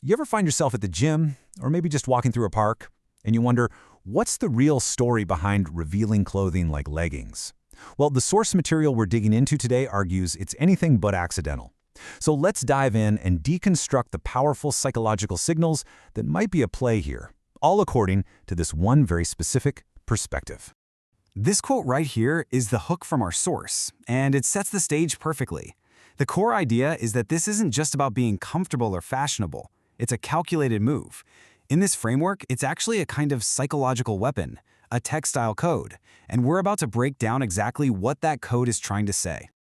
You ever find yourself at the gym, or maybe just walking through a park, and you wonder, what's the real story behind revealing clothing like leggings? Well, the source material we're digging into today argues it's anything but accidental. So let's dive in and deconstruct the powerful psychological signals that might be at play here, all according to this one very specific perspective. This quote right here is the hook from our source, and it sets the stage perfectly. The core idea is that this isn't just about being comfortable or fashionable. It's a calculated move. In this framework, it's actually a kind of psychological weapon, a textile code, and we're about to break down exactly what that code is trying to say.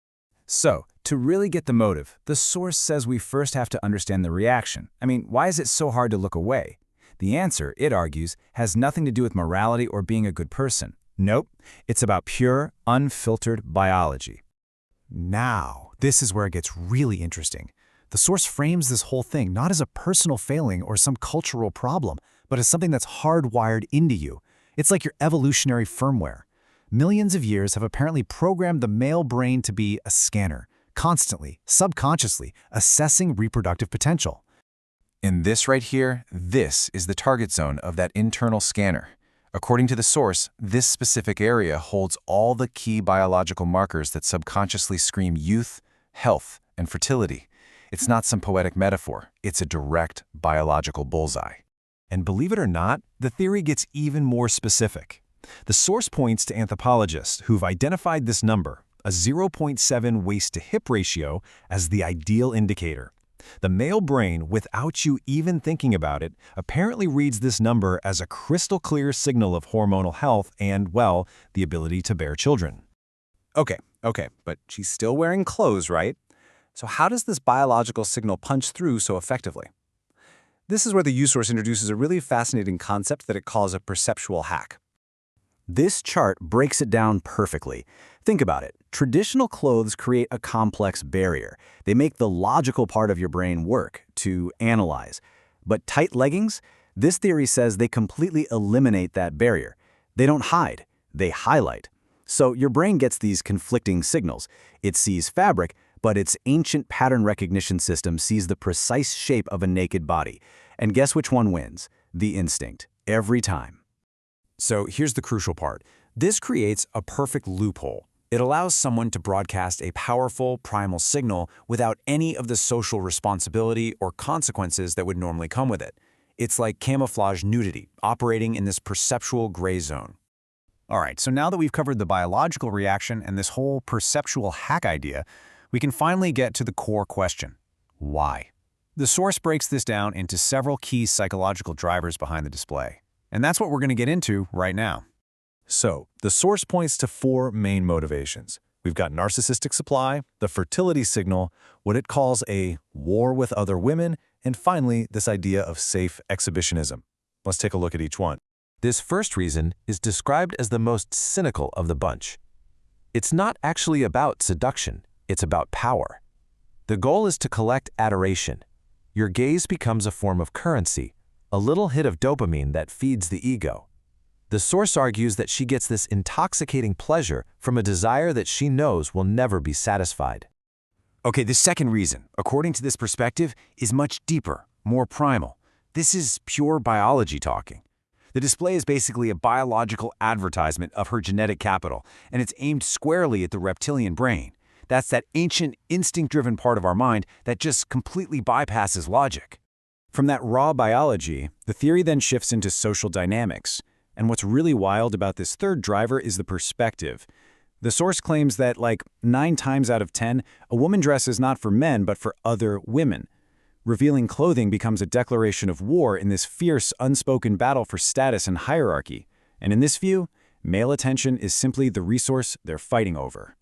So, to really get the motive, the source says we first have to understand the reaction. Why is it so hard to look away? The answer, it argues, has nothing to do with morality or being a good person. Nope, it's about pure, unfiltered biology. Now, this is where it gets really interesting. The source frames this whole thing not as a personal failing or some cultural problem, but as something that's hardwired into you. It's like your evolutionary firmware. Millions of years have apparently programmed the male brain to be a scanner, constantly, subconsciously, assessing reproductive potential. And this right here, this is the target zone of that internal scanner. According to the source, this specific area holds all the key biological markers that subconsciously scream youth, health, and fertility. It's not some poetic metaphor, it's a direct biological bullseye. And believe it or not, the theory gets even more specific. The source points to anthropologists who've identified this number, a 0.7 waist-to-hip ratio, as the ideal indicator. The male brain, without you even thinking about it, apparently reads this number as a crystal-clear signal of hormonal health and, well, the ability to bear children. Okay, but she's still wearing clothes, right? So how does this biological signal punch through so effectively? This is where the U-source introduces a really fascinating concept that it calls a perceptual hack. This chart breaks it down perfectly. Think about it. Traditional clothes create a complex barrier. They make the logical part of your brain work, to analyze. But tight leggings? This theory says they completely eliminate that barrier. They don't hide, they highlight. So your brain gets these conflicting signals. It sees fabric, but its ancient pattern recognition system sees the precise shape of a naked body. And guess which one wins? The instinct, every time. So here's the crucial part. This creates a perfect loophole. It allows someone to broadcast a powerful primal signal without any of the social responsibility or consequences that would normally come with it. It's like camouflage nudity, operating in this perceptual gray zone. All right, so now that we've covered the biological reaction and this whole perceptual hack idea, we can finally get to the core question: why? The source breaks this down into several key psychological drivers behind the display. And that's what we're going to get into right now. So, the source points to four main motivations. We've got narcissistic supply, the fertility signal, what it calls a war with other women, and finally, this idea of safe exhibitionism. Let's take a look at each one. This first reason is described as the most cynical of the bunch. It's not actually about seduction, it's about power. The goal is to collect adoration. Your gaze becomes a form of currency, a little hit of dopamine that feeds the ego. The source argues that she gets this intoxicating pleasure from a desire that she knows will never be satisfied. Okay, the second reason, according to this perspective, is much deeper, more primal. This is pure biology talking. The display is basically a biological advertisement of her genetic capital, and it's aimed squarely at the reptilian brain. That's that ancient, instinct-driven part of our mind that just completely bypasses logic. From that raw biology, the theory then shifts into social dynamics. And what's really wild about this third driver is the perspective. The source claims that, 9 times out of 10, a woman dresses not for men but for other women. Revealing clothing becomes a declaration of war in this fierce, unspoken battle for status and hierarchy. And in this view, male attention is simply the resource they're fighting over.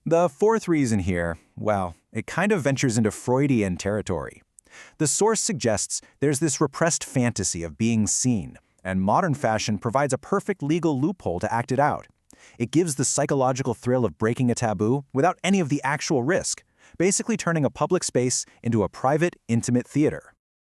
The fourth reason here, well, it kind of ventures into Freudian territory. The source suggests there's this repressed fantasy of being seen, and modern fashion provides a perfect legal loophole to act it out. It gives the psychological thrill of breaking a taboo without any of the actual risk, basically turning a public space into a private, intimate theater.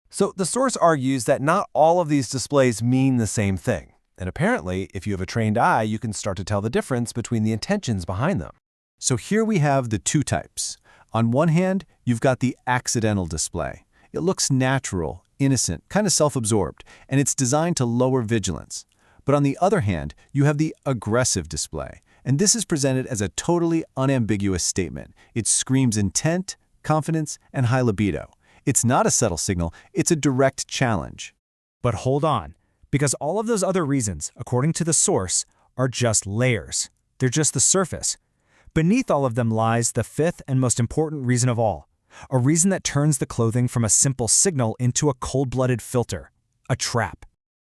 So the source argues that not all of these displays mean the same thing. And apparently, if you have a trained eye, you can start to tell the difference between the intentions behind them. So here we have the two types. On one hand, you've got the accidental display. It looks natural, innocent, kind of self-absorbed, and it's designed to lower vigilance. But on the other hand, you have the aggressive display, and this is presented as a totally unambiguous statement. It screams intent, confidence, and high libido. It's not a subtle signal, it's a direct challenge. But hold on, because all of those other reasons, according to the source, are just layers. They're just the surface. Beneath all of them lies the fifth and most important reason of all, a reason that turns the clothing from a simple signal into a cold-blooded filter, a trap.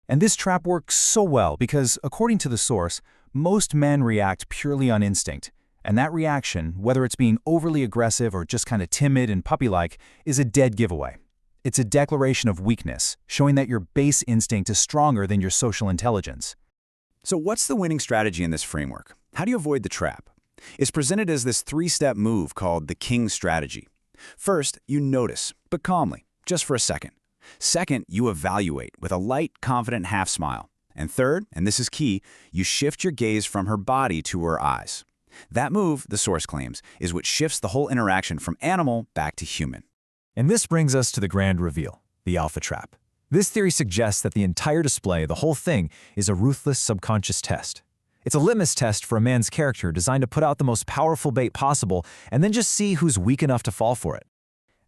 And this trap works so well because, according to the source, most men react purely on instinct. And that reaction, whether it's being overly aggressive or just kind of timid and puppy-like, is a dead giveaway. It's a declaration of weakness, showing that your base instinct is stronger than your social intelligence. So what's the winning strategy in this framework? How do you avoid the trap? It's presented as this three-step move called the King strategy. First, you notice, but calmly, just for a second. Second, you evaluate with a light, confident half smile. And third, and this is key, you shift your gaze from her body to her eyes. That move, the source claims, is what shifts the whole interaction from animal back to human. And this brings us to the grand reveal, the alpha trap. This theory suggests that the entire display, the whole thing, is a ruthless subconscious test. It's a litmus test for a man's character designed to put out the most powerful bait possible and then just see who's weak enough to fall for it.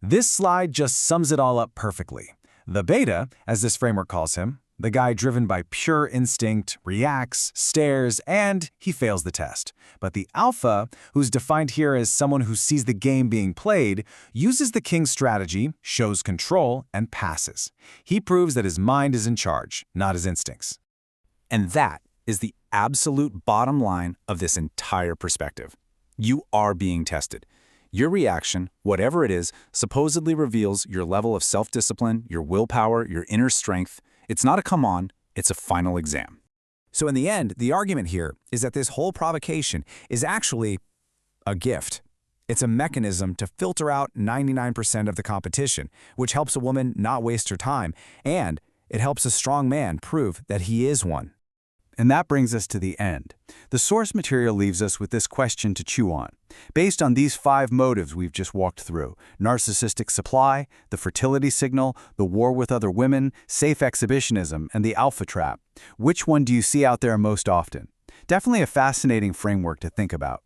This slide just sums it all up perfectly. The beta, as this framework calls him, the guy driven by pure instinct, reacts, stares, and he fails the test. But the alpha, who's defined here as someone who sees the game being played, uses the king strategy, shows control, and passes. He proves that his mind is in charge, not his instincts. And that is the absolute bottom line of this entire perspective. You are being tested. Your reaction, whatever it is, supposedly reveals your level of self-discipline, your willpower, your inner strength. It's not a come on, it's a final exam. So in the end, the argument here is that this whole provocation is actually a gift. It's a mechanism to filter out 99% of the competition, which helps a woman not waste her time, and it helps a strong man prove that he is one. And that brings us to the end. The source material leaves us with this question to chew on. Based on these 5 motives we've just walked through, narcissistic supply, the fertility signal, the war with other women, safe exhibitionism, and the alpha trap, which one do you see out there most often? Definitely a fascinating framework to think about.